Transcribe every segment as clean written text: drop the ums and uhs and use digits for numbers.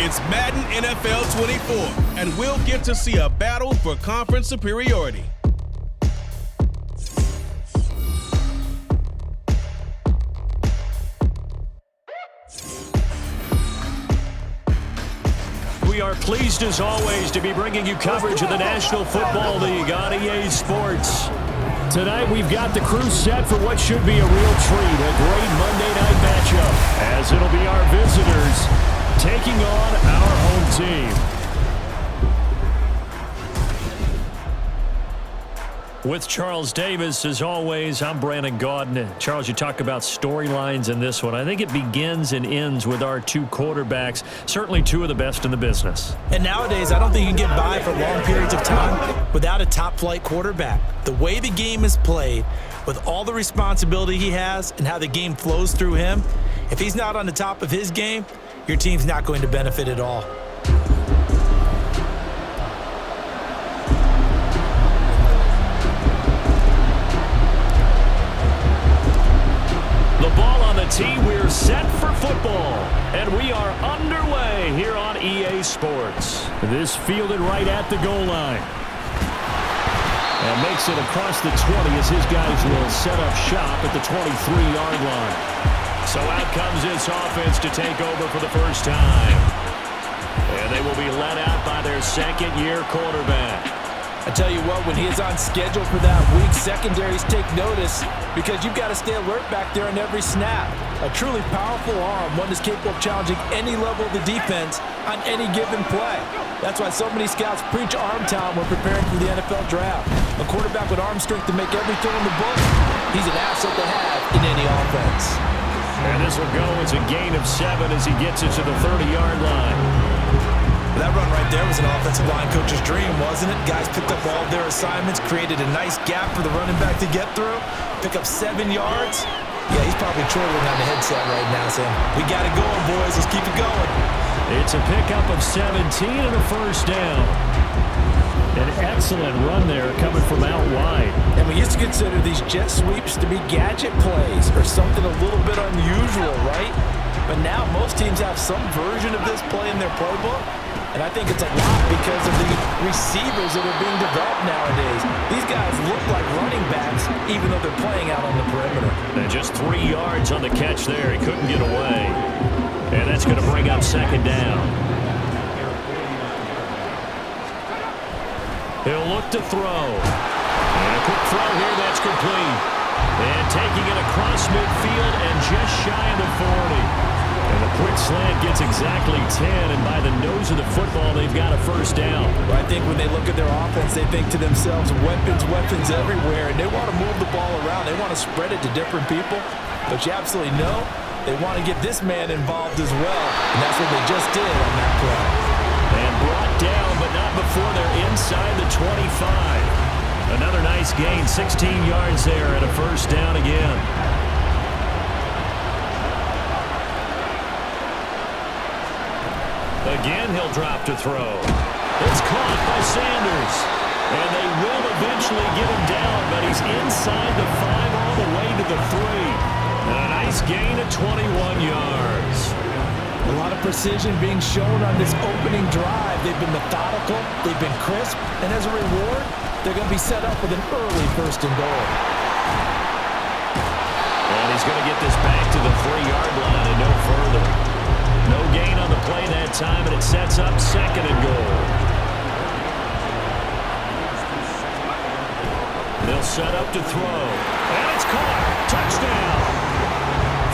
It's Madden NFL 24, and we'll get to see a battle for conference superiority. We are pleased as always to be bringing you coverage of the National Football League on EA Sports. Tonight we've got the crew set for what should be a real treat, a great Monday night matchup, as it'll be our visitors taking on our home team. With Charles Davis, as always, I'm Brandon Gaudin. Charles, you talk about storylines in this one. I think it begins and ends with our two quarterbacks, certainly two of the best in the business. And nowadays, I don't think you can get by for long periods of time without a top-flight quarterback. The way the game is played, with all the responsibility he has and how the game flows through him, if he's not on the top of his game, your team's not going to benefit at all. The ball on the tee, we're set for football, and we are underway here on EA Sports. This fielded right at the goal line. And makes it across the 20 as his guys will set up shop at the 23-yard line. So out comes this offense to take over for the first time. And they will be led out by their second-year quarterback. I tell you what, when he is on schedule for that week, secondaries take notice because you've got to stay alert back there on every snap. A truly powerful arm, one that's capable of challenging any level of the defense on any given play. That's why so many scouts preach arm talent when preparing for the NFL draft. A quarterback with arm strength to make every throw in the book, he's an asset to have in any offense. And this will go as a gain of 7 as he gets it to the 30-yard line. That run right there was an offensive line coach's dream, wasn't it? Guys picked up all of their assignments, created a nice gap for the running back to get through, pick up 7 yards. Yeah, he's probably chortling on the headset right now saying, we got it going, boys. Let's keep it going. It's a pickup of 17 and a first down. An excellent run there coming from out wide. And we used to consider these jet sweeps to be gadget plays or something a little bit unusual, right? But now most teams have some version of this play in their playbook. And I think it's a lot because of the receivers that are being developed nowadays. These guys look like running backs even though they're playing out on the perimeter. And just 3 yards on the catch there. He couldn't get away. And that's going to bring up second down. He'll look to throw. And a quick throw here, that's complete. And taking it across midfield and just shy of the 40. And the quick slant gets exactly 10, and by the nose of the football, they've got a first down. Well, I think when they look at their offense, they think to themselves, weapons everywhere, and they want to move the ball around. They want to spread it to different people, but you absolutely know they want to get this man involved as well, and that's what they just did on that play. And brought down, but not before they're inside the 25. Another nice gain, 16 yards there, and a first down again. Again, he'll drop to throw. It's caught by Sanders. And they will eventually get him down, but he's inside the 5 all the way to the 3. And a nice gain of 21 yards. A lot of precision being shown on this opening drive. They've been methodical, they've been crisp, and as a reward, they're going to be set up with an early first and goal. And he's going to get this back to the 3-yard line and no further. No gain on the play that time, and it sets up second and goal. They'll set up to throw. And it's caught. Touchdown.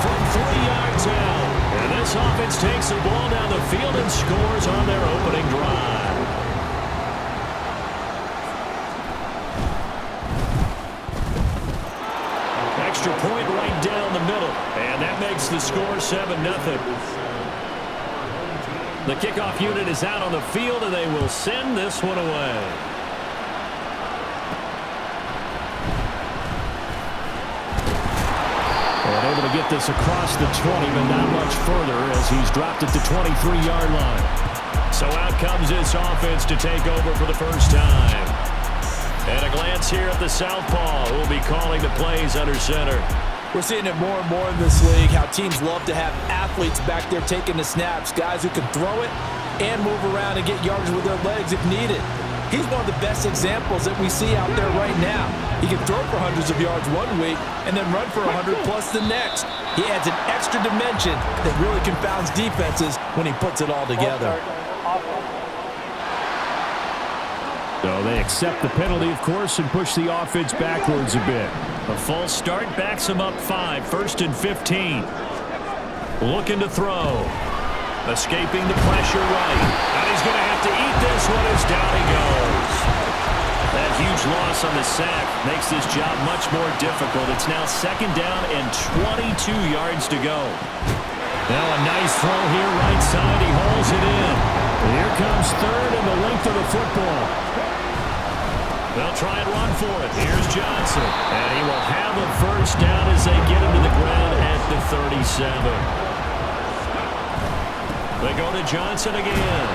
From 3 yards out. And this offense takes the ball down the field and scores on their opening drive. Extra point right down the middle. And that makes the score 7-0. The kickoff unit is out on the field, and they will send this one away. And able to get this across the 20, but not much further as he's dropped at the 23-yard line. So out comes this offense to take over for the first time. And a glance here at the southpaw, who will be calling the plays under center. We're seeing it more and more in this league, how teams love to have athletes back there taking the snaps, guys who can throw it and move around and get yardage with their legs if needed. He's one of the best examples that we see out there right now. He can throw for hundreds of yards one week and then run for 100+ the next. He adds an extra dimension that really confounds defenses when he puts it all together. So they accept the penalty, of course, and push the offense backwards a bit. A false start backs him up 5, 1st and 15. Looking to throw. Escaping the pressure right. And he's going to have to eat this one as down he goes. That huge loss on the sack makes this job much more difficult. It's now 2nd down and 22 yards to go. Now a nice throw here right side. He hauls it in. Here comes 3rd and the length of the football. They'll try and run for it. Here's Johnson. And he will have a 1st down as they get him to the ground at the 37. They go to Johnson again.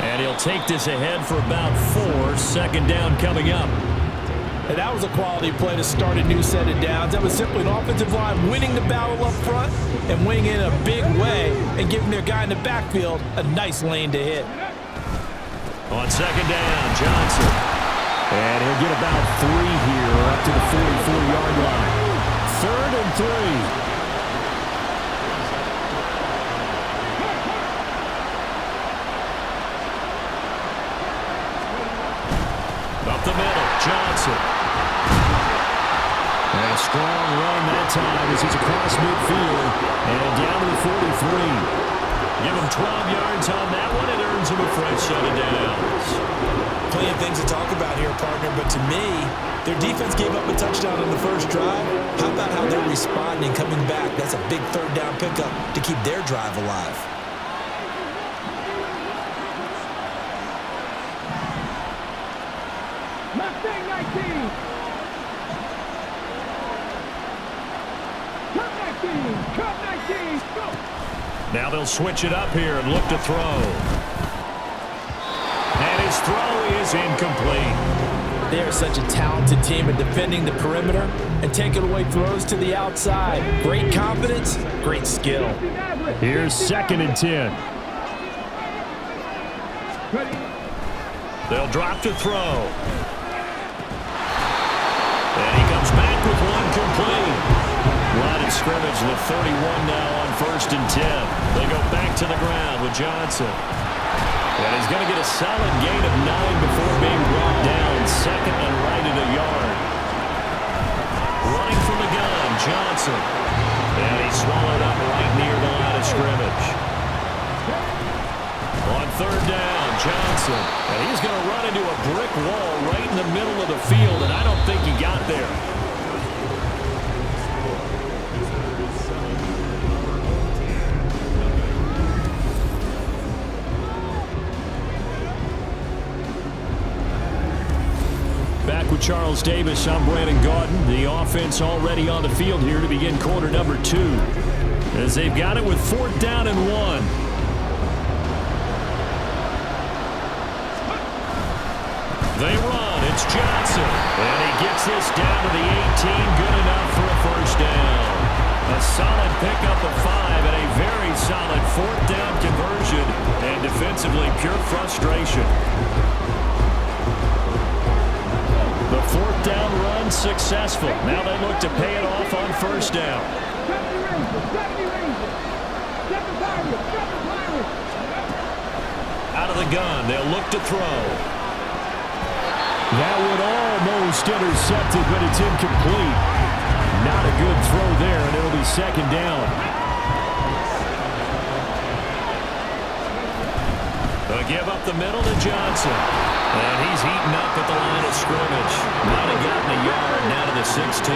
And he'll take this ahead for about 4. 2nd down coming up. And that was a quality play to start a new set of downs. That was simply an offensive line winning the battle up front and winning in a big way and giving their guy in the backfield a nice lane to hit. On 2nd down, Johnson. And he'll get about 3 here up to the 44-yard line. 3rd and 3. Up the middle, Johnson. And a strong run that time as he's across midfield and down to the 43. Give him 12 yards on that one. It earns him a fresh set of downs. Plenty of things to talk about here, partner, but to me, their defense gave up a touchdown on the first drive. How about how they're responding, coming back? That's a big 3rd down pickup to keep their drive alive. Now they'll switch it up here and look to throw. And his throw is incomplete. They are such a talented team at defending the perimeter and taking away throws to the outside. Great confidence, great skill. Here's 2nd and 10. They'll drop to throw. And he comes back with one complete. Line of scrimmage, the 31 now on 1st and 10. They go back to the ground with Johnson. And he's going to get a solid gain of 9 before being brought down. 2nd and right at a yard. Running from the gun, Johnson. And he's swallowed up right near the line of scrimmage. On 3rd down, Johnson. And he's going to run into a brick wall right in the middle of the field, and I don't think he got there. Back with Charles Davis, I'm Brandon Gaudin. The offense already on the field here to begin quarter number 2. As they've got it with 4th down and 1. They run. It's Johnson. And he gets this down to the 18. Good enough for a 1st down. A solid pickup of 5 and a very solid 4th down conversion. And defensively, pure frustration. The 4th down run successful. Now they look to pay it off on 1st down. Out of the gun, they'll look to throw. That would almost intercept it, but it's incomplete. Not a good throw there, and it'll be 2nd down. They'll give up the middle to Johnson. And he's eaten up at the line of scrimmage. Might have gotten a yard now to the 16.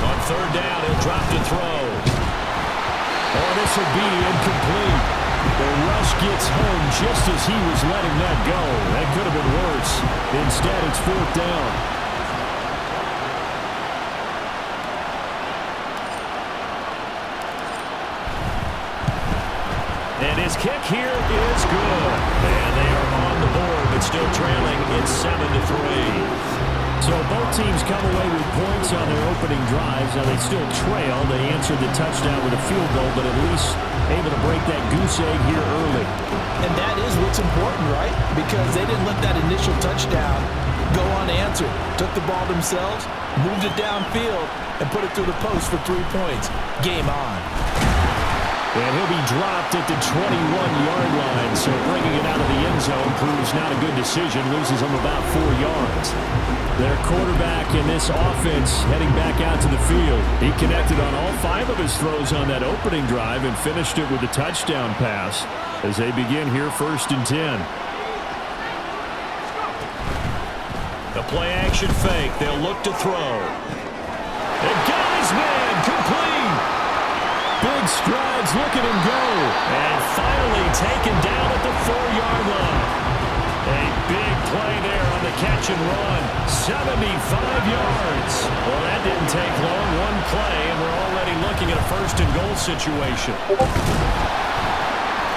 On 3rd down, he'll drop to throw. Oh, this will be incomplete. The rush gets home just as he was letting that go. That could have been worse. Instead, it's 4th down. And his kick here is good. And they are on the board, but still trailing. It's 7-3. So both teams come away with points on their opening drives. Now they still trail. They answered the touchdown with a field goal, but at least able to break that goose egg here early. And that is what's important, right? Because they didn't let that initial touchdown go unanswered. Took the ball themselves, moved it downfield, and put it through the post for 3 points. Game on. And he'll be dropped at the 21-yard line, so bringing it out of the end zone proves not a good decision, loses him about 4 yards. Their quarterback in this offense heading back out to the field. He connected on all 5 of his throws on that opening drive and finished it with a touchdown pass as they begin here 1st and 10. The play-action fake. They'll look to throw. And got his man complete. Big strides, look at him go. And finally taken down at the 4-yard line. A big play there on the catch and run. 75 yards. Well, that didn't take long. One play, and we're already looking at a 1st and goal situation.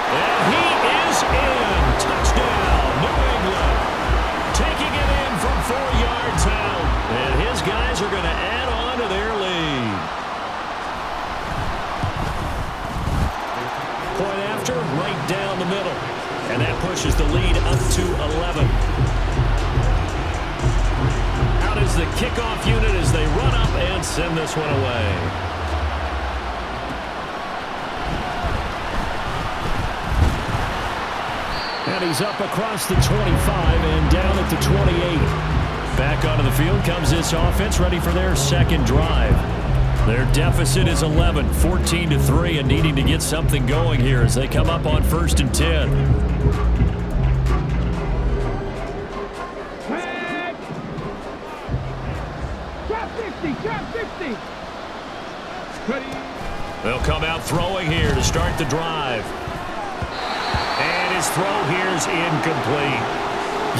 And he is in. Touchdown, New England. Taking it in from 4 yards out. And his guys are going to add on to their lead. Point after, right down the middle. And that pushes the lead up to 11. Out is the kickoff unit as they run up and send this one away. And he's up across the 25 and down at the 28. Back onto the field comes this offense, ready for their 2nd drive. Their deficit is 11, 14-3, and needing to get something going here as they come up on 1st and 10. Trap 60. They'll come out throwing here to start the drive. And his throw here is incomplete.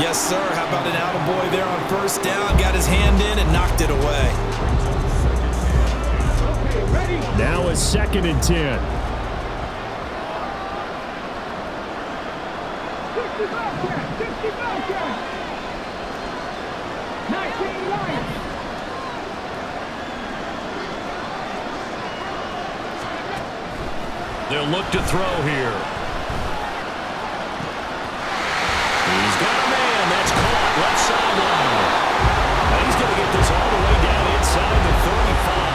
Yes, sir. How about an attaboy there on 1st down? Got his hand in and knocked it away. Now a 2nd and 10. 60 Bobcat. 19 Lions. They'll look to throw here. He's got a man. That's caught. Left sideline. He's going to get this all the way down inside the 35.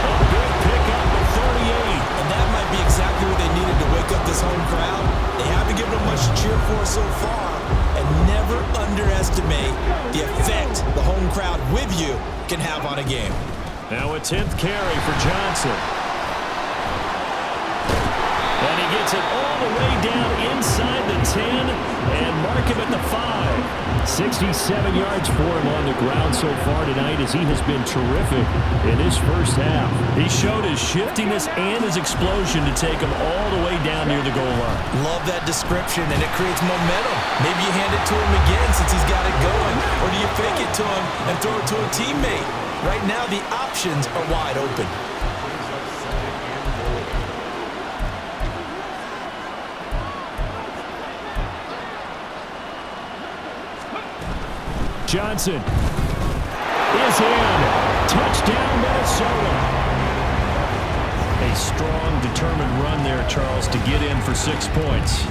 A big pickup of 38. And that might be exactly what they needed to wake up this home crowd. They haven't given them much to cheer for so far. And never underestimate the effect the home crowd with you can have on a game. Now a 10th carry for Johnson. And he gets it all the way down inside the 10 and mark him at the 5. 67 yards for him on the ground so far tonight as he has been terrific in his 1st half. He showed his shiftiness and his explosion to take him all the way down near the goal line. Love that description, and it creates momentum. Maybe you hand it to him again since he's got it going, or do you fake it to him and throw it to a teammate? Right now, the options are wide open. Johnson is in. Touchdown, Minnesota. A strong, determined run there, Charles, to get in for 6 points.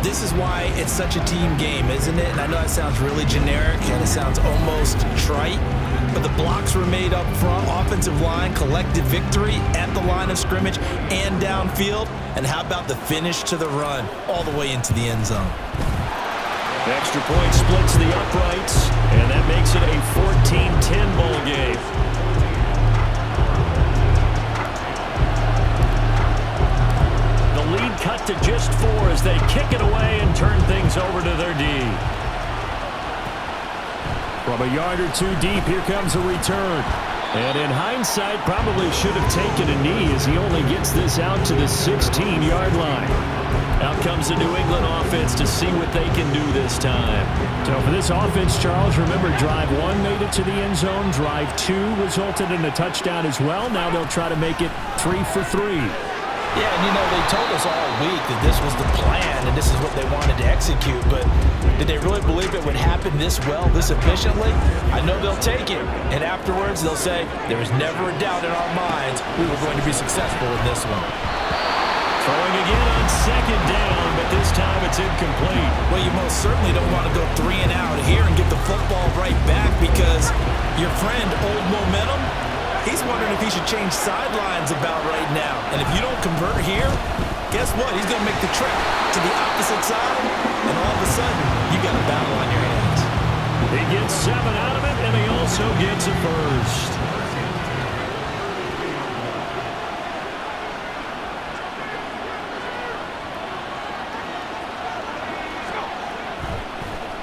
This is why it's such a team game, isn't it? And I know that sounds really generic and it sounds almost trite, but the blocks were made up front. Offensive line collected victory at the line of scrimmage and downfield. And how about the finish to the run all the way into the end zone? Extra point splits the uprights, and that makes it a 14-10 ball game. The lead cut to just 4 as they kick it away and turn things over to their D. From a yard or 2 deep, here comes a return. And in hindsight, probably should have taken a knee as he only gets this out to the 16-yard line. Out comes the New England offense to see what they can do this time. So for this offense, Charles, remember drive 1 made it to the end zone. Drive 2 resulted in a touchdown as well. Now they'll try to make it 3 for 3. Yeah, and they told us all week that this was the plan and this is what they wanted to execute, but did they really believe it would happen this well, this efficiently? I know they'll take it, and afterwards they'll say, there was never a doubt in our minds we were going to be successful in this one. Throwing again on second down, but this time it's incomplete. Well, you most certainly don't want to go 3 and out here and get the football right back because your friend, Old Momentum, he's wondering if he should change sidelines about right now. And if you don't convert here, guess what? He's going to make the trek to the opposite side, and all of a sudden, you got a battle on your hands. He gets 7 out of it, and he also gets a first.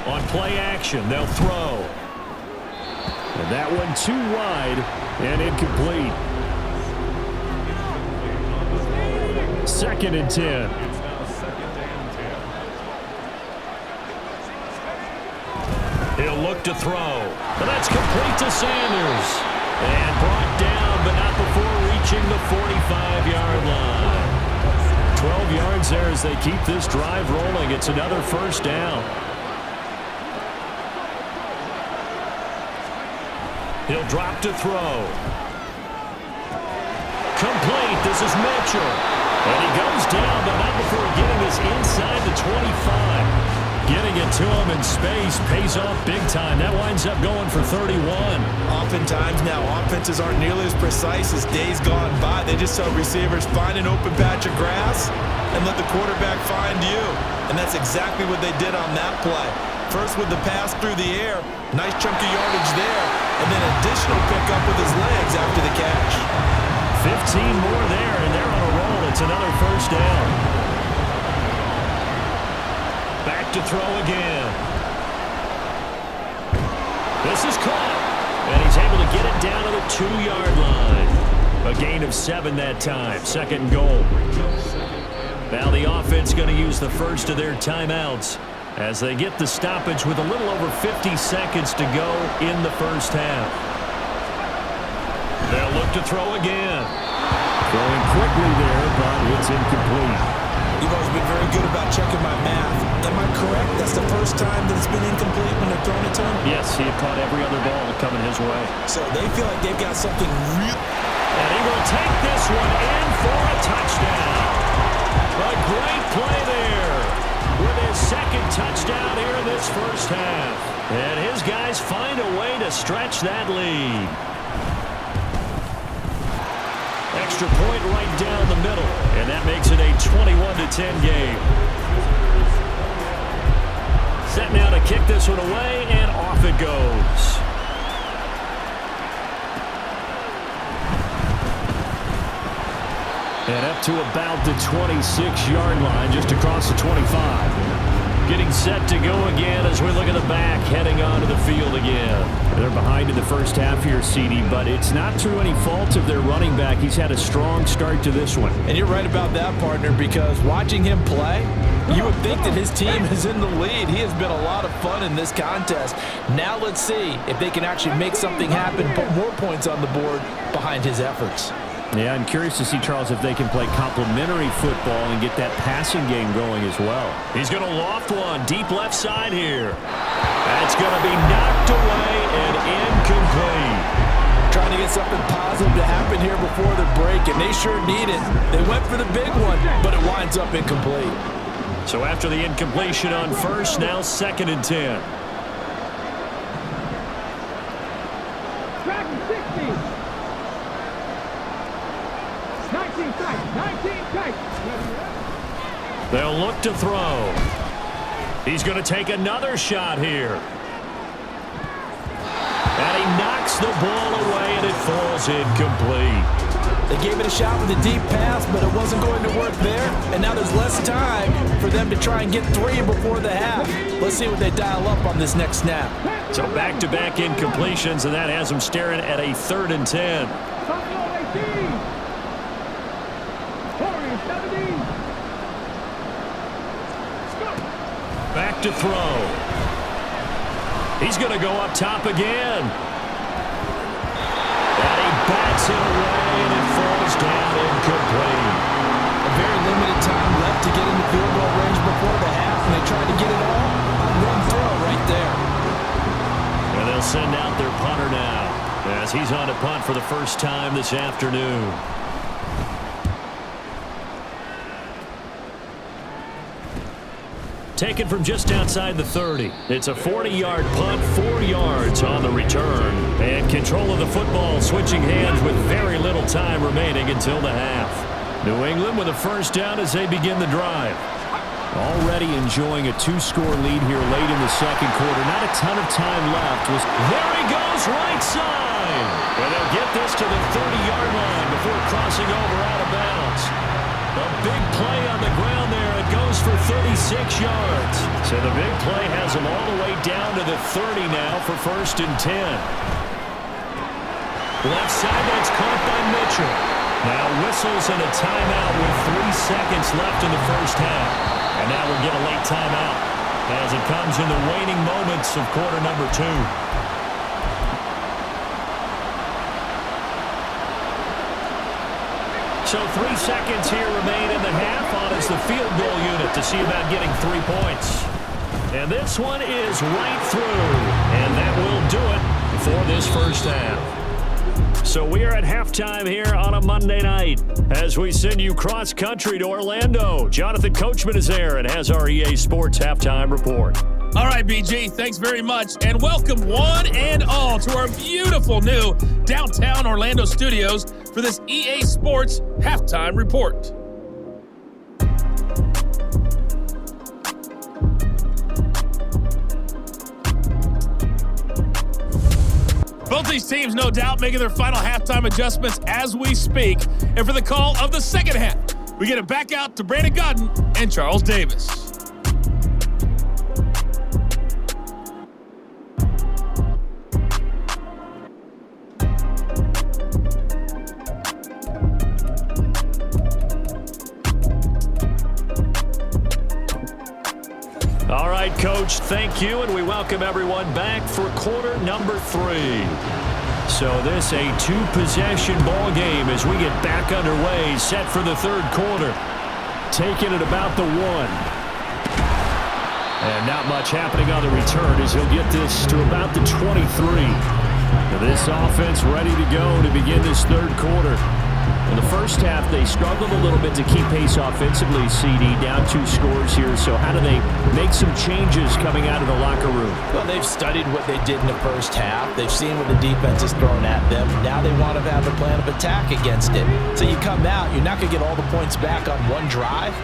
On play action, they'll throw. And that one too wide and incomplete. 2nd and 10. He'll look to throw. But that's complete to Sanders. And brought down, but not before reaching the 45-yard line. 12 yards there as they keep this drive rolling. It's another first down. He'll drop to throw. Complete. This is Mitchell. And he goes down, but not before getting us inside the 25. Getting it to him in space pays off big time. That winds up going for 31. Oftentimes now, offenses aren't nearly as precise as days gone by. They just tell receivers, find an open patch of grass and let the quarterback find you. And that's exactly what they did on that play. First with the pass through the air, nice chunk of yardage there, and then additional pickup with his legs after the catch. 15 more there, and they're on a roll. It's another first down. Back to throw again. This is caught, and he's able to get it down to the 2-yard line. A gain of 7 that time. 2nd and goal. Now the offense going to use the first of their timeouts as they get the stoppage with a little over 50 seconds to go in the first half. They'll look to throw again. Throwing quickly there, but it's incomplete. You've always been very good about checking my math. Am I correct? That's the first time that it's been incomplete when they're throwing it to him? Yes, he had caught every other ball coming his way. So they feel like they've got something real. And he will take this one in for a touchdown. A great play there with his 2nd touchdown here in this first half. And his guys find a way to stretch that lead. Extra point right down the middle, and that makes it a 21-10 game. Set now to kick this one away, and off it goes. And up to about the 26-yard line, just across the 25. Getting set to go again as we look at the back, heading onto the field again. They're behind in the first half here, CD, but it's not through any fault of their running back. He's had a strong start to this one. And you're right about that, partner, because watching him play, you would think that his team is in the lead. He has been a lot of fun in this contest. Now let's see if they can actually make something happen, put more points on the board behind his efforts. Yeah, I'm curious to see, Charles, if they can play complementary football and get that passing game going as well. He's going to loft one deep left side here. That's going to be knocked away and incomplete. Trying to get something positive to happen here before the break, and they sure need it. They went for the big one, but it winds up incomplete. So after the incompletion on first, now 2nd and 10. Track 60. 19 tight. They'll look to throw. He's going to take another shot here. And he knocks the ball away, and it falls incomplete. They gave it a shot with a deep pass, but it wasn't going to work there. And now there's less time for them to try and get 3 before the half. Let's see what they dial up on this next snap. So back-to-back incompletions, and that has them staring at a 3rd and 10. Back to throw. He's going to go up top again. And he bats it away, and it falls down incomplete. punter now, as he's on to punt for the first time this afternoon. Taken from just outside the 30. It's a 40-yard punt, 4 yards on the return. And control of the football switching hands with very little time remaining until the half. New England with a first down as they begin the drive. Already enjoying a 2-score lead here late in the second quarter. Not a ton of time left. There he goes, right side. And they'll get this to the 30-yard line before crossing over out of bounds. A big play on the ground there. It goes for 36 yards. So the big play has them all the way down to the 30 now for 1st and 10. Left side, that's caught by Mitchell. Now whistles and a timeout with 3 seconds left in the first half. And now we'll get a late timeout as it comes in the waning moments of quarter number 2. So 3 seconds here remain in the half. On is the field goal unit to see about getting 3 points. And this one is right through. And that will do it for this first half. So we are at halftime here on a Monday night as we send you cross-country to Orlando. Jonathan Coachman is there and has our EA Sports halftime report. All right, BG, thanks very much, and welcome one and all to our beautiful new downtown Orlando studios for this EA Sports halftime report. Both these teams, no doubt, making their final halftime adjustments as we speak. And for the call of the second half, we get it back out to Brandon Gaudin and Charles Davis. All right, Coach, thank you, and we welcome everyone back for quarter number 3. So this a 2-possession ball game as we get back underway, set for the third quarter. Taking it about the 1. And not much happening on the return as he'll get this to about the 23. This offense ready to go to begin this third quarter. In the first half, they struggled a little bit to keep pace offensively, CD, down 2 scores here. So how do they make some changes coming out of the locker room? Well, they've studied what they did in the first half. They've seen what the defense is throwing at them. Now they want to have a plan of attack against it. So you come out, you're not going to get all the points back on one drive,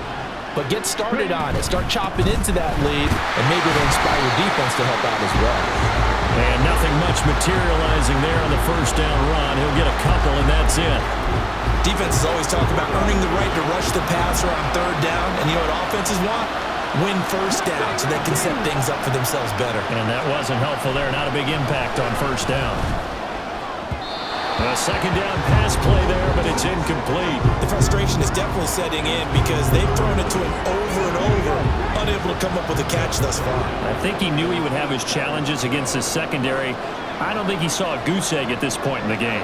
but get started on it. Start chopping into that lead, and maybe it'll inspire your defense to help out as well. And nothing much materializing there on the first down run. He'll get a couple, and that's it. Defenses always talk about earning the right to rush the passer on third down, and you know what offenses want? Win first down so they can set things up for themselves better. And that wasn't helpful there. Not a big impact on first down. A second down pass play there, but it's incomplete. The frustration is definitely setting in because they've thrown it to him over and over, unable to come up with a catch thus far. I think he knew he would have his challenges against his secondary. I don't think he saw a goose egg at this point in the game.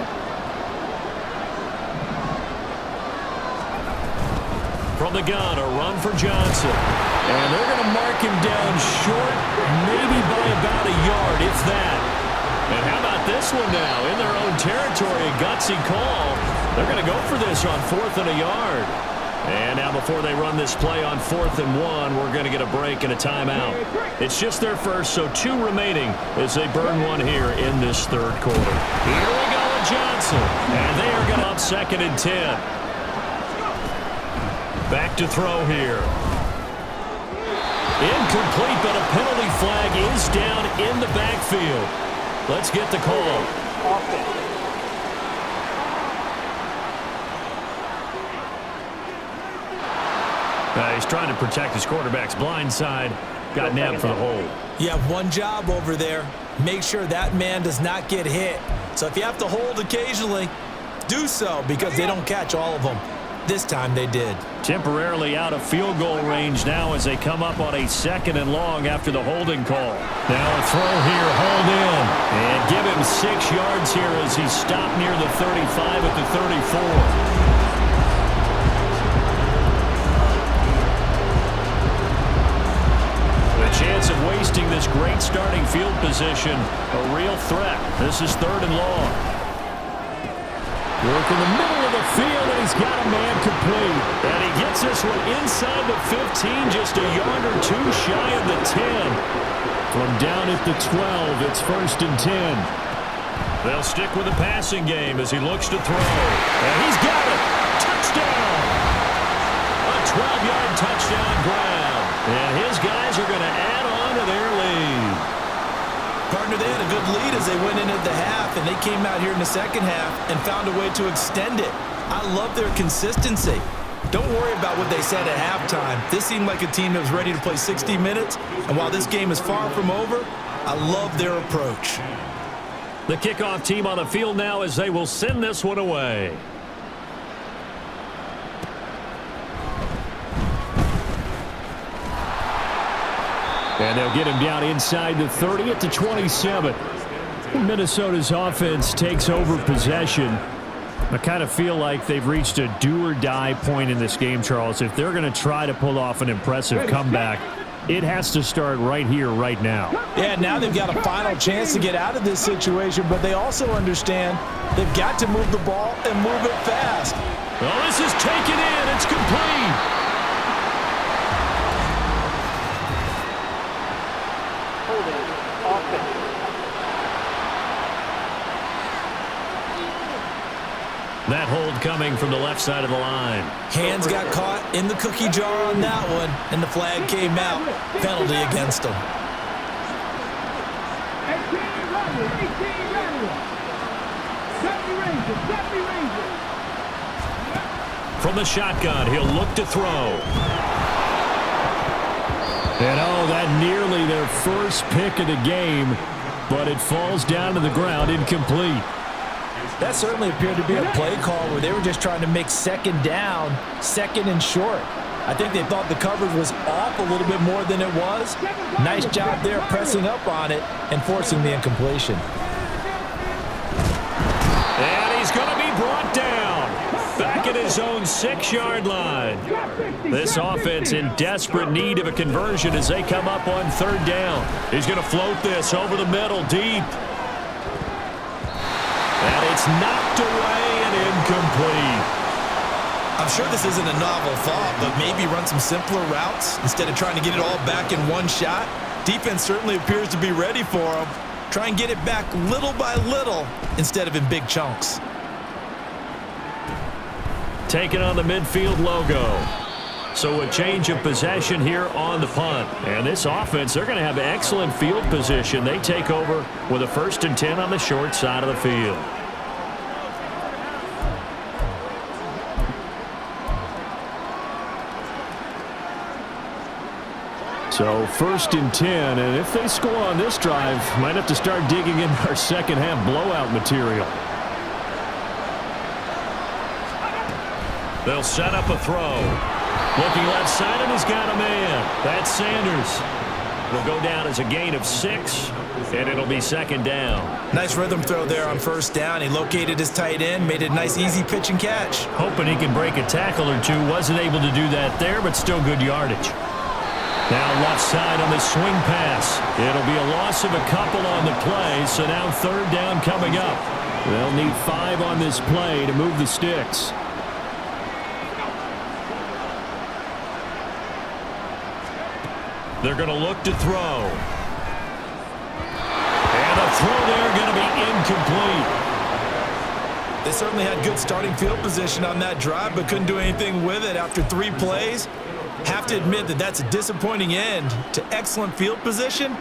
From the gun, a run for Johnson. And they're going to mark him down short, maybe by about a yard, if that. And how about this one now? In their own territory, a gutsy call. They're going to go for this on 4th and a yard. And now before they run this play on 4th and 1, we're going to get a break and a timeout. It's just their first, so 2 remaining as they burn one here in this third quarter. Here we go with Johnson. And they are going to up 2nd and 10. Back to throw here. Incomplete, but a penalty flag is down in the backfield. Let's get the call. He's trying to protect his quarterback's blind side. Got nabbed for the hold. You have one job over there. Make sure that man does not get hit. So if you have to hold occasionally, do so because they don't catch all of them. This time they did. Temporarily out of field goal range now as they come up on a 2nd and long after the holding call. Now a throw here, hold in. And give him 6 yards here as he stopped near the 35 at the 34. A chance of wasting this great starting field field position a real threat. This is 3rd and long. Work in the middle of the field, and he's got a man complete. And he gets this one inside the 15, just a yard or two shy of the 10. From down at the 12, it's 1st and 10. They'll stick with the passing game as he looks to throw. And he's got it. Touchdown. A 12-yard touchdown grab. And his guys are going to add on to their lead. Partner, they had a good lead as they went into the half, and they came out here in the second half and found a way to extend it. I love their consistency. Don't worry about what they said at halftime. This seemed like a team that was ready to play 60 minutes, and while this game is far from over, I love their approach. The kickoff team on the field now as they will send this one away. And they'll get him down inside the 30 at the 27. Minnesota's offense takes over possession. I kind of feel like they've reached a do-or-die point in this game, Charles. If they're going to try to pull off an impressive comeback, it has to start right here, right now. Yeah, now they've got a final chance to get out of this situation, but they also understand they've got to move the ball and move it fast. Well, this is taken in. It's complete. That hold coming from the left side of the line. Hands got caught in the cookie jar on that one, and the flag came out. Penalty against them. 18 Rangers. 70 Rangers. From the shotgun, he'll look to throw. And that nearly their first pick of the game, but it falls down to the ground incomplete. That certainly appeared to be a play call where they were just trying to make second down, second and short. I think they thought the coverage was off a little bit more than it was. Nice job there pressing up on it and forcing the incompletion. And he's going to be brought down. Back at his own 6-yard line. This offense in desperate need of a conversion as they come up on 3rd down. He's going to float this over the middle, deep. And it's knocked away and incomplete. I'm sure this isn't a novel thought, but maybe run some simpler routes instead of trying to get it all back in one shot. Defense certainly appears to be ready for them. Try and get it back little by little instead of in big chunks. Taking on the midfield logo. So a change of possession here on the punt. And this offense, they're going to have excellent field position. They take over with a 1st and 10 on the short side of the field. So 1st and 10, and if they score on this drive, might have to start digging in our second half blowout material. They'll set up a throw. Looking left side, and he's got a man. That's Sanders. Will go down as a gain of 6, and it'll be 2nd down. Nice rhythm throw there on 1st down. He located his tight end, made it a nice, easy pitch and catch. Hoping he can break a tackle or two. Wasn't able to do that there, but still good yardage. Now left side on the swing pass. It'll be a loss of a couple on the play, so now 3rd down coming up. They'll need 5 on this play to move the sticks. They're going to look to throw. And a throw there going to be incomplete. They certainly had good starting field position on that drive, but couldn't do anything with it after 3 plays. Have to admit that that's a disappointing end to excellent field position.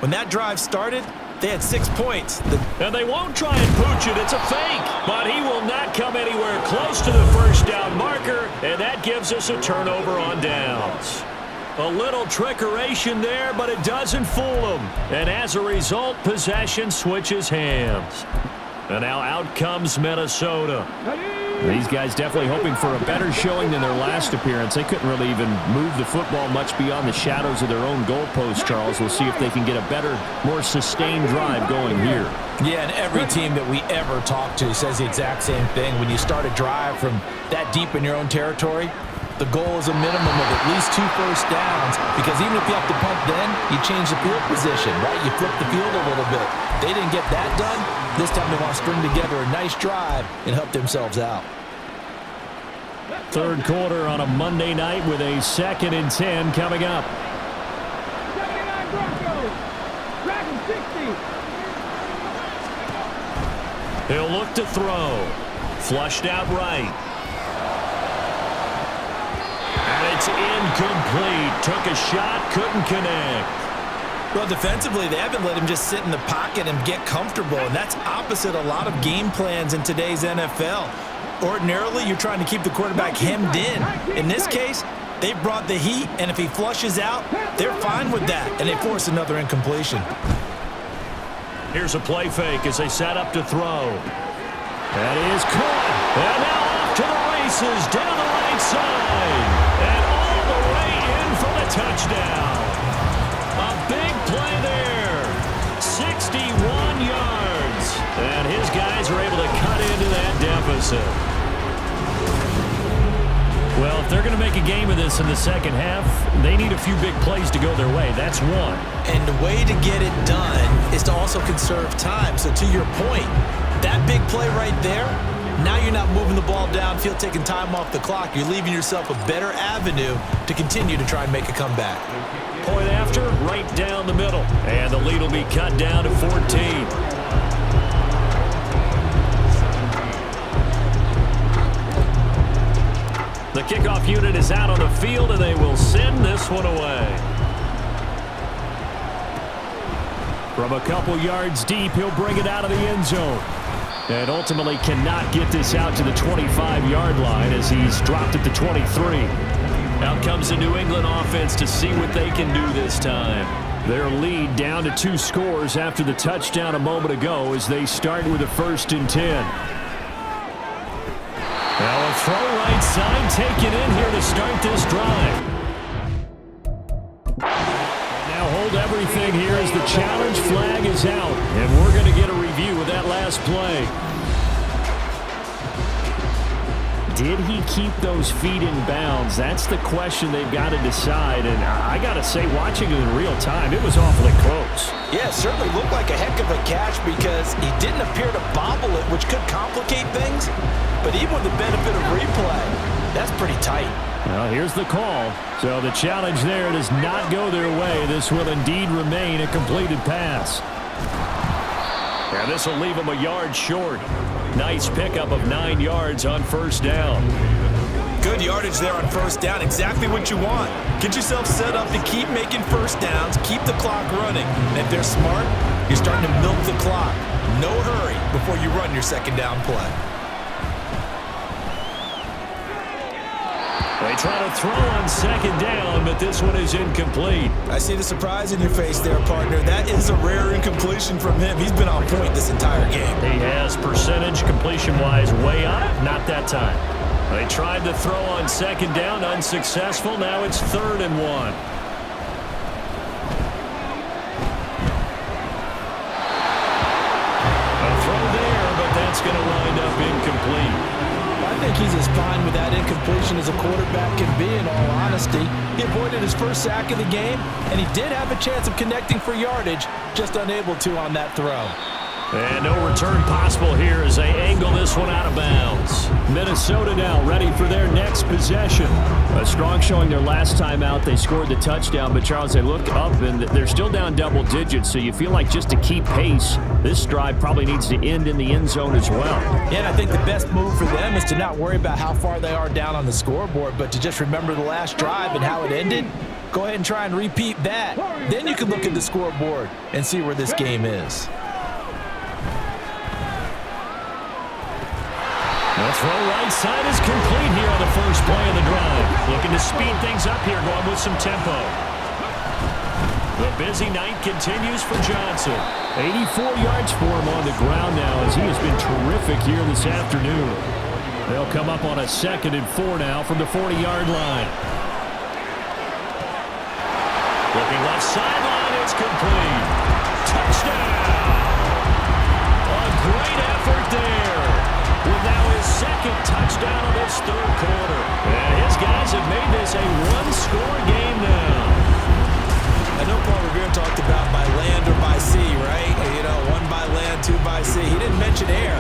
When that drive started, they had 6 points. And they won't try and pooch it. It's a fake. But he will not come anywhere close to the 1st down marker, and that gives us a turnover on downs. A little trickeration there, but it doesn't fool them. And as a result, possession switches hands. And now out comes Minnesota. These guys definitely hoping for a better showing than their last appearance. They couldn't really even move the football much beyond the shadows of their own goalpost, Charles. We'll see if they can get a better, more sustained drive going here. Yeah, and every team that we ever talk to says the exact same thing. When you start a drive from that deep in your own territory, The goal is a minimum of at least 2 first downs, because even if you have to punt then, you change the field position, right? You flip the field a little bit. They didn't get that done. This time they want to string together a nice drive and help themselves out. Third quarter on a Monday night with a 2nd and 10 coming up. 79 Broncos. Dragon 60. He'll look to throw. Flushed out right. And it's incomplete. Took a shot, couldn't connect. Well, defensively, they haven't let him just sit in the pocket and get comfortable, and that's opposite a lot of game plans in today's NFL. Ordinarily, you're trying to keep the quarterback hemmed in. In this case, they brought the heat, and if he flushes out, they're fine with that, and they force another incompletion. Here's a play fake as they set up to throw. That is caught. And now off to the races down the right side. And all the way in for the touchdown. A big play there. 61 yards. And his guys are able to cut into that deficit. Well, if they're going to make a game of this in the second half, they need a few big plays to go their way. That's one. And the way to get it done is to also conserve time. So to your point, that big play right there, now you're not moving the ball downfield, taking time off the clock. You're leaving yourself a better avenue to continue to try and make a comeback. Point after, right down the middle. And the lead will be cut down to 14. The kickoff unit is out on the field, and they will send this one away. From a couple yards deep, he'll bring it out of the end zone. And ultimately cannot get this out to the 25-yard line as he's dropped at the 23. Out comes the New England offense to see what they can do this time. Their lead down to 2 scores after the touchdown a moment ago as they start with a 1st and 10. Now a throw right side taken in here to start this drive. Now hold everything here as the challenge flag is out. And we're going to get a review of that last play. Did he keep those feet in bounds? That's the question they've got to decide. And I got to say, watching it in real time, it was awfully close. Yeah, it certainly looked like a heck of a catch because he didn't appear to bobble it, which could complicate things. But even with the benefit of replay, that's pretty tight. Well, here's the call. So the challenge there does not go their way. This will indeed remain a completed pass. And this will leave them a yard short. Nice pickup of 9 yards on 1st down. Good yardage there on 1st down. Exactly what you want. Get yourself set up to keep making 1st downs, keep the clock running. And if they're smart, you're starting to milk the clock. No hurry before you run your 2nd down play. They try to throw on 2nd down, but this one is incomplete. I see the surprise in your face there, partner. That is a rare incompletion from him. He's been on point this entire game. He has percentage completion-wise way up. Not that time. They tried to throw on 2nd down, unsuccessful. Now it's 3rd and 1. A throw there, but that's going to wind up incomplete. I think he's as fine with that incompletion as a quarterback can be, in all honesty. He avoided his 1st sack of the game, and he did have a chance of connecting for yardage, just unable to on that throw. And no return possible here as they angle this one out of bounds. Minnesota now ready for their next possession. A strong showing their last time out. They scored the touchdown, but Charles, they look up and they're still down double digits, so you feel like just to keep pace, this drive probably needs to end in the end zone as well. Yeah, and I think the best move for them is to not worry about how far they are down on the scoreboard, but to just remember the last drive and how it ended. Go ahead and try and repeat that. Then you can look at the scoreboard and see where this game is. The throw right side is complete here on the first play of the drive. Looking to speed things up here, going with some tempo. The busy night continues for Johnson. 84 yards for him on the ground now as he has been terrific here this afternoon. They'll come up on a 2nd and 4 now from the 40-yard line. Looking left sideline, it's complete. Touchdown! A great effort there. With now his 2nd touchdown of this 3rd quarter. And his guys have made didn't mention air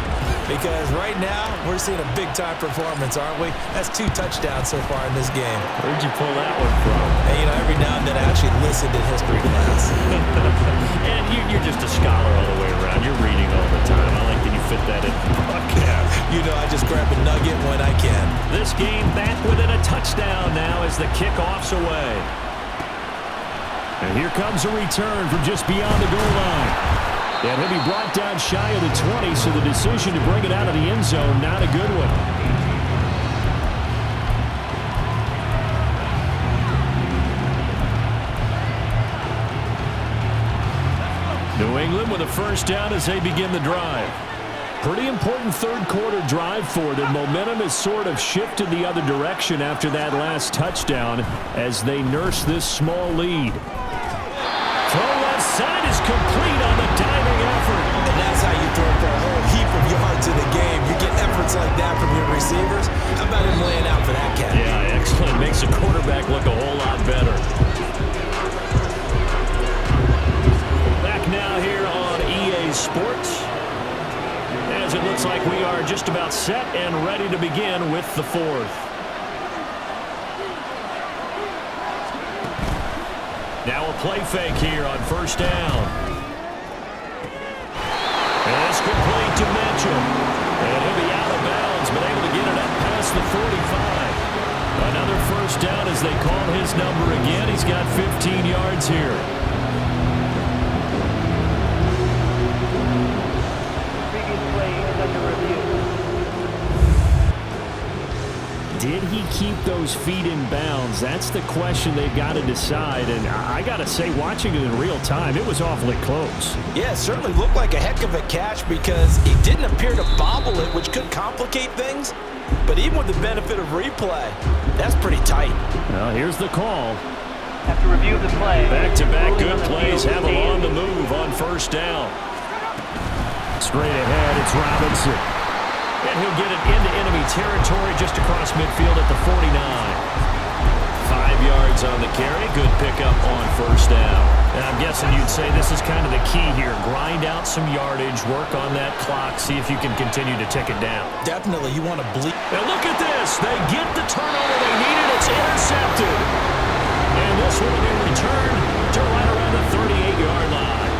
because right now we're seeing a big-time performance, aren't we? That's 2 touchdowns so far in this game. Where'd you pull that one from? And, you know, every now and then I actually listened in history class. And you're just a scholar all the way around. You're reading all the time. I like that you fit that in the broadcast. You know, I just grab a nugget when I can. This game back within a touchdown now as the kickoff's away. And here comes a return from just beyond the goal line. And he'll be brought down shy of the 20, so the decision to bring it out of the end zone, not a good one. New England with a first down as they begin the drive. Pretty important third quarter drive for them. Momentum has sort of shifted the other direction after that last touchdown as they nurse this small lead. Throw left side is complete on the diving effort. And that's how you throw for a whole heap of yards in the game. You get efforts like that from your receivers. How about him laying out for that catch? Yeah, excellent. Makes the quarterback look a whole lot better. Back now here on EA Sports. As it looks like we are just about set and ready to begin with the fourth. Now a play fake here on first down. And it's complete to Mitchell. And he'll be out of bounds, but able to get it up past the 45. Another first down as they call his number again. He's got 15 yards here. Did he keep those feet in bounds? That's the question they've got to decide. And I got to say, watching it in real time, it was awfully close. Yeah, it certainly looked like a heck of a catch because he didn't appear to bobble it, which could complicate things. But even with the benefit of replay, that's pretty tight. Well, here's the call. After review of the play. Back-to-back good plays have him on the move on first down. Straight ahead, it's Robinson. And he'll get it into enemy territory just across midfield at the 49. 5 yards on the carry. Good pickup on first down. And I'm guessing you'd say this is kind of the key here. Grind out some yardage, work on that clock, see if you can continue to tick it down. Definitely, you want to bleed. And look at this. They get the turnover they needed. It's intercepted. And this will be returned to right around the 38-yard line.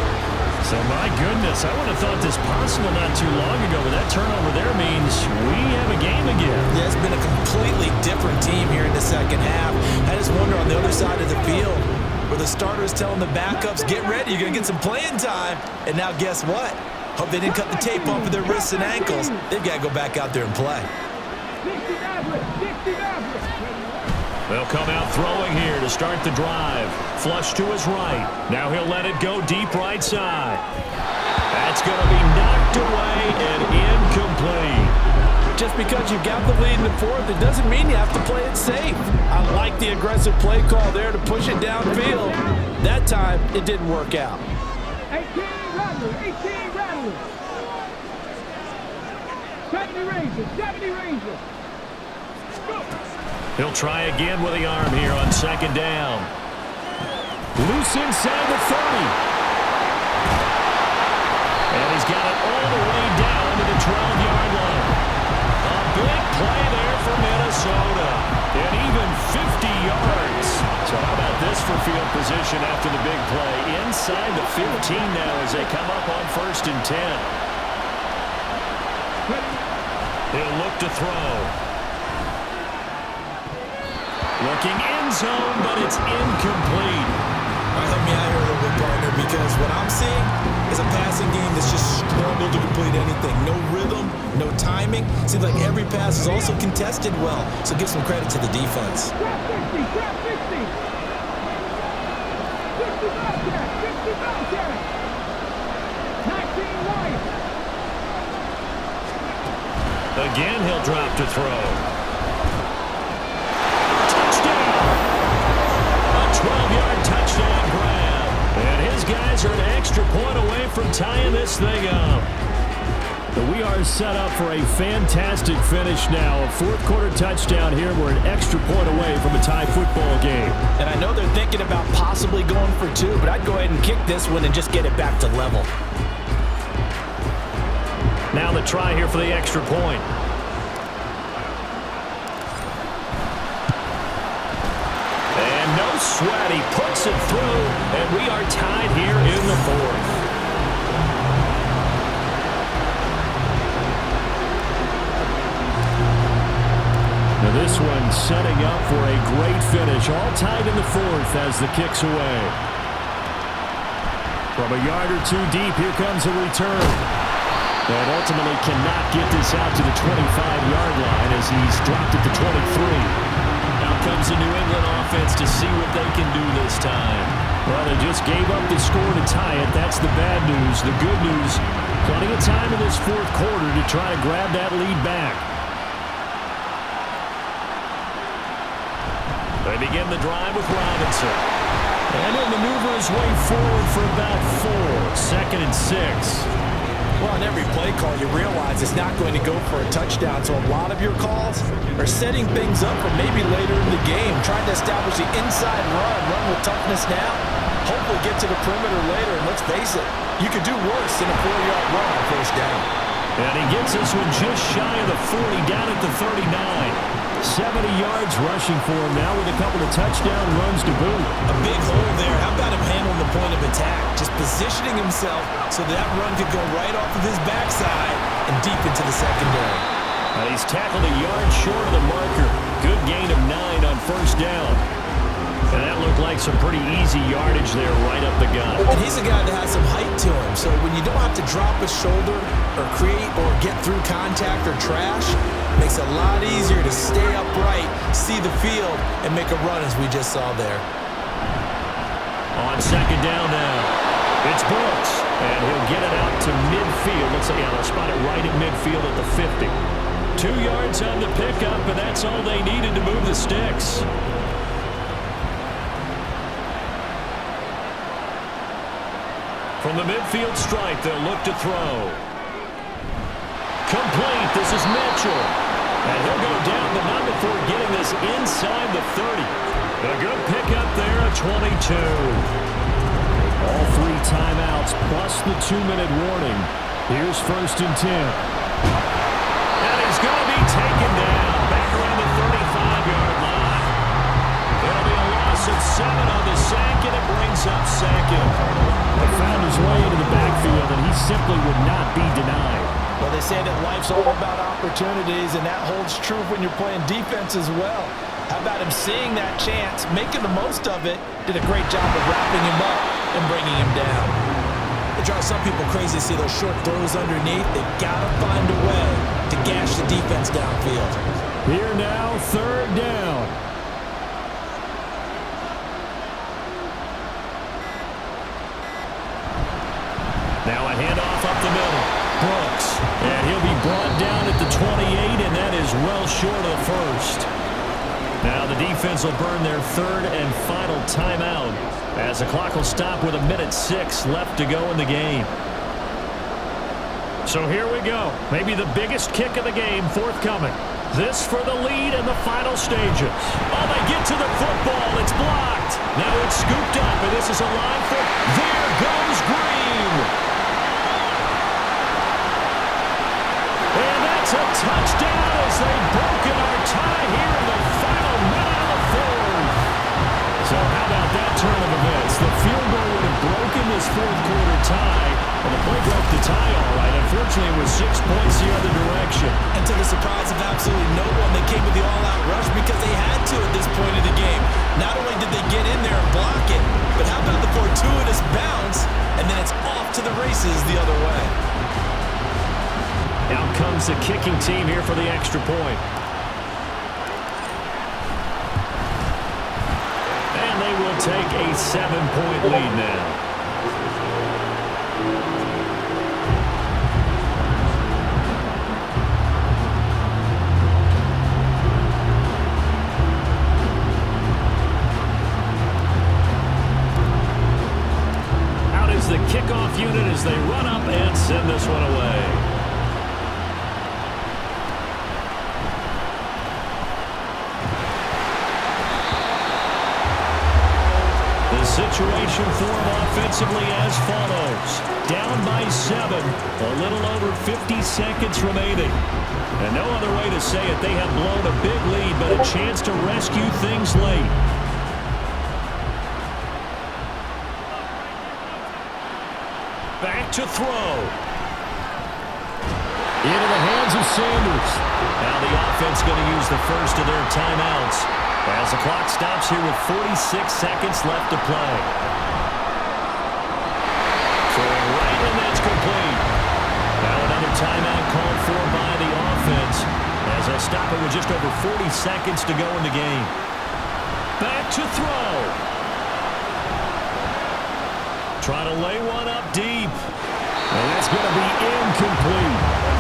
So, my goodness, I would have thought this possible not too long ago, but that turnover there means we have a game again. Yeah, it's been a completely different team here in the second half. I just wonder on the other side of the field where the starters telling the backups, get ready, you're going to get some playing time. And now guess what? Hope they didn't cut the tape off of their wrists and ankles. They've got to go back out there and play. They'll come out throwing here to start the drive. Flush to his right. Now he'll let it go deep right side. That's going to be knocked away and incomplete. Just because you got the lead in the fourth, it doesn't mean you have to play it safe. I like the aggressive play call there to push it downfield. That time, it didn't work out. 18 Rattlers, 18 Rattlers. 70 Rangers, 70 Rangers. Go. He'll try again with the arm here on second down. Loose inside the 30. And he's got it all the way down to the 12-yard line. A big play there for Minnesota. And even 50 yards. So how about this for field position after the big play? Inside the 15 now as they come up on 1st and 10. He'll look to throw. Looking end zone, but it's incomplete. All right, help me out here a little bit, partner, because what I'm seeing is a passing game that's just struggled to complete anything. No rhythm, no timing. Seems like every pass is also contested well, so give some credit to the defense. Trap 50, trap 50. 50 Bobcat, 50 Bobcat. 19 White. Again, he'll drop to throw. 12-yard touchdown grab. And his guys are an extra point away from tying this thing up. We are set up for a fantastic finish now. A fourth-quarter touchdown here. We're an extra point away from a tie football game. And I know they're thinking about possibly going for 2, but I'd go ahead and kick this one and just get it back to level. Now the try here for the extra point. And no sweat. He puts it through, and we are tied here in the fourth. Now this one setting up for a great finish. All tied in the fourth as the kick's away. From a yard or two deep, here comes a return. And ultimately cannot get this out to the 25-yard line as he's dropped at the 23. Now comes the New England offense to see what they can do this time. Well, they just gave up the score to tie it. That's the bad news. The good news, plenty of time in this fourth quarter to try to grab that lead back. They begin the drive with Robinson. And he'll maneuver his way forward for about 4. 2nd and 6. Well, on every play call, you realize it's not going to go for a touchdown, so a lot of your calls are setting things up for maybe later in the game, trying to establish the inside run with toughness now, hopefully get to the perimeter later, and let's face it, you could do worse than a 4-yard run on first down. And he gets this one just shy of the 40, down at the 39. 70 yards rushing for him now with a couple of touchdown runs to boot. A big hole there. How about him handling the point of attack? Just positioning himself so that run could go right off of his backside and deep into the secondary. He's tackled a yard short of the marker. Good gain of 9 on first down. And that looked like some pretty easy yardage there right up the gut. And he's a guy that has some height to him, so when you don't have to drop a shoulder or create or get through contact or trash, it makes it a lot easier to stay upright, see the field, and make a run as we just saw there. On second down now, it's Brooks, and he'll get it out to midfield. Looks like they'll spot it right at midfield at the 50. 2 yards on the pickup, and that's all they needed to move the sticks. From the midfield stripe, they'll look to throw. Complete. This is Mitchell. And he'll go down the none before getting this inside the 30. A good pickup there, a 22. All 3 timeouts plus the 2-minute warning. Here's 1st and 10. And he's going to be taken down back around the 35-yard line. It'll be a loss of 7 on the sack, and it brings up 2nd. He found his way into the backfield, and he simply would not be denied. Well, they say that life's all about opportunities, and that holds true when you're playing defense as well. How about him seeing that chance, making the most of it, did a great job of wrapping him up and bringing him down. It drives some people crazy to see those short throws underneath. They've got to find a way to gash the defense downfield. Here now, 3rd down. Now a handoff up the middle. Brooks. And he'll be brought down at the 28, and that is well short of the 1st. Now the defense will burn their 3rd and final timeout as the clock will stop with 1:06 left to go in the game. So here we go. Maybe the biggest kick of the game forthcoming. This for the lead in the final stages. Oh, they get to the football. It's blocked. Now it's scooped up, and this is a line for... There goes Green. And that's a touchdown as they've broken our tie here in the final minute of the 4th. So how about that turn of events? The field goal would have broken this 4th quarter tie. And the play broke the tie all right. Unfortunately, it was 6 points the other direction. And to the surprise of absolutely no one, they came with the all-out rush because they had to at this point of the game. Not only did they get in there and block it, but how about the fortuitous bounce, and then it's off to the races the other way. Out comes the kicking team here for the extra point. And they will take a 7-point lead now. The kickoff unit as they run up and send this one away. The situation for him offensively as follows. Down by 7, a little over 50 seconds remaining. And no other way to say it, they have blown a big lead, but a chance to rescue things late. Back to throw. Into the hands of Sanders. Now the offense going to use the first of their timeouts as the clock stops here with 46 seconds left to play. Throwing right, and that's complete. Now another timeout called for by the offense as they'll stop it with just over 40 seconds to go in the game. Back to throw. Trying to lay one up deep. And that's going to be incomplete.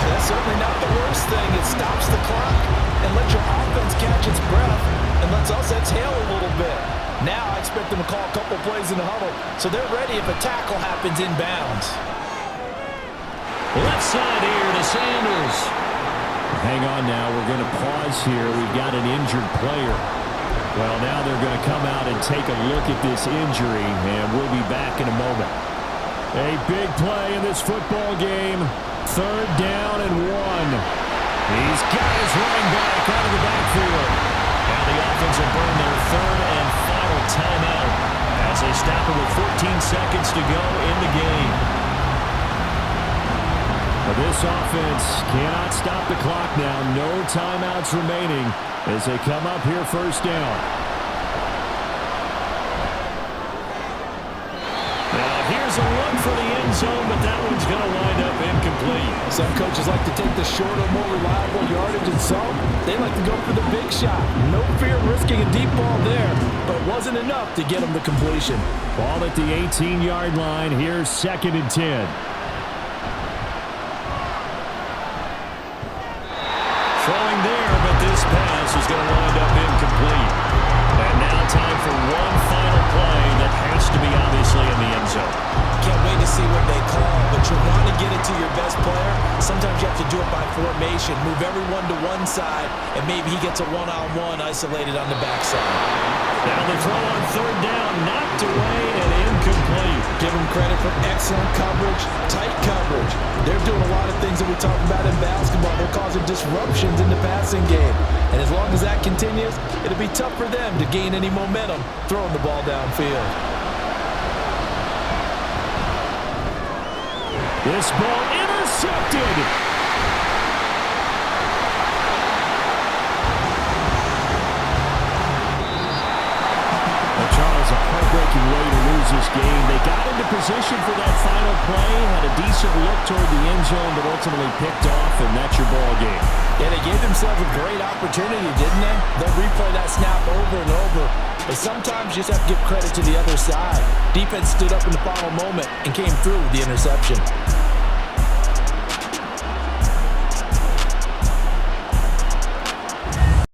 That's certainly not the worst thing. It stops the clock and lets your offense catch its breath and lets us exhale a little bit. Now I expect them to call a couple plays in the huddle so they're ready if a tackle happens inbounds. Left side here to Sanders. Hang on now. We're going to pause here. We've got an injured player. Well, now they're going to come out and take a look at this injury, and we'll be back in a moment. A big play in this football game. 3rd down and 1. He's got his running back out of the backfield. Now the offense will burn their 3rd and final timeout as they stop it with 14 seconds to go in the game. But this offense cannot stop the clock now. No timeouts remaining as they come up here 1st down. Now here's a run for the end zone, but that one's going to wind up incomplete. Some coaches like to take the shorter, more reliable yardage, and some they like to go for the big shot. No fear risking a deep ball there, but it wasn't enough to get them to completion. Ball at the 18-yard line. Here's 2nd and 10. Throwing there, but this pass is going to wind up incomplete. And now time for one final play that has to be obviously in the end zone. Can't wait to see what they call, but you want to get it to your best player. Sometimes you have to do it by formation. Move everyone to one side, and maybe he gets a one-on-one isolated on the backside. Now the throw on 3rd down, knocked away and incomplete. Give them credit for excellent coverage, tight coverage. They're doing a lot of things that we talk about in basketball. They're causing disruptions in the passing game. And as long as that continues, it'll be tough for them to gain any momentum throwing the ball downfield. This ball intercepted. Charles, a heartbreaking way to lose this game. They got into position for that final play, had a decent look toward the end zone, but ultimately picked off, and that's your ball game. Yeah, they gave themselves a great opportunity, didn't they? They'll replay that snap over and over. But sometimes you just have to give credit to the other side. Defense stood up in the final moment and came through with the interception.